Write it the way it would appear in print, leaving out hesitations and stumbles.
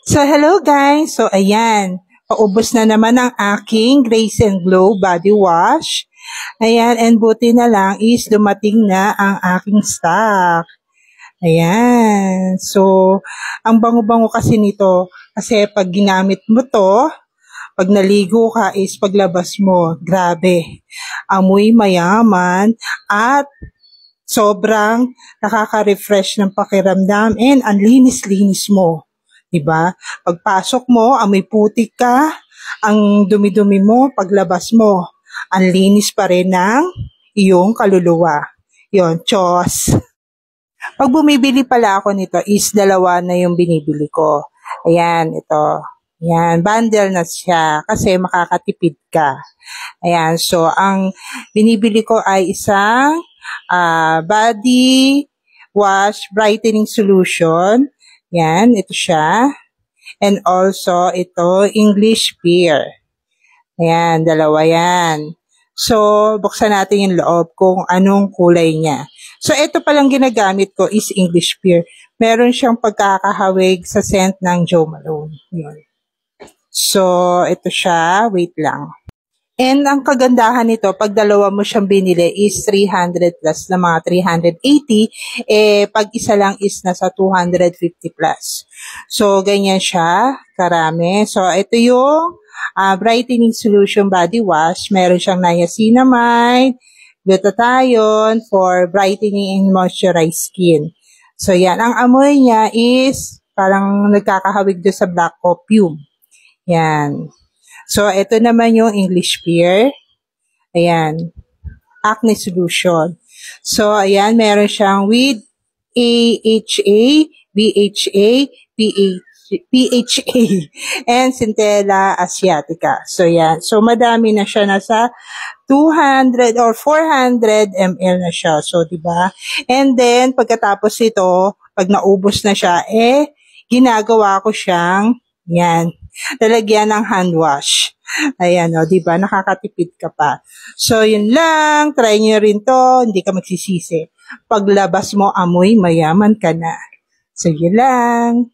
So, hello guys! So, ayan. Paubos na naman ang aking Grace and Glow body wash. Ayan, and buti na lang is dumating na ang aking stock. Ayan. So, ang bango-bango kasi nito, kasi pag ginamit mo to, pag naligo ka is paglabas mo, grabe. Amoy mayaman at sobrang nakaka-refresh ng pakiramdam and ang linis-linis mo. Diba? Pagpasok mo, amoy putik ka, ang dumi-dumi mo, paglabas mo, ang linis pa rin ng iyong kaluluwa. Yon, chos. Pag bumibili pala ako nito is dalawa na yung binibili ko. Ayan, ito. Ayan, bundle na siya kasi makakatipid ka. Ayan, so ang binibili ko ay isang body wash brightening solution. Yan, ito siya. And also, ito, English pear. Ayan, dalawa yan. So, buksan natin yung loob kung anong kulay niya. So, ito palang ginagamit ko is English pear. Meron siyang pagkakahawig sa scent ng Jo Malone. Yun. So, ito siya. Wait lang. And ang kagandahan nito, pag dalawa mo siyang binili is 300 plus na mga 380. Pag isa lang is nasa 250 plus. So, ganyan siya. Karami. So, ito yung brightening solution body wash. Meron siyang niacinamide, glutathione for brightening and moisturized skin. So, yan. Ang amoy niya is parang nagkakahawig doon sa black opium. Yan. So, ito naman yung English pear. Ayan. Acne solution. So, ayan, meron siyang with AHA, BHA, PHA, and Centella asiatica. So, yan. So, madami na siya. Nasa 200 or 400 ml na siya. So, diba? And then, pagkatapos ito, pag naubos na siya, ginagawa ko siyang, yan, lalagyan ng hand wash. Ayan, o, diba? Nakakatipid ka pa. So, yun lang. Try nyo rin to. Hindi ka magsisisi. Paglabas mo, amoy, mayaman ka na. So, yun lang.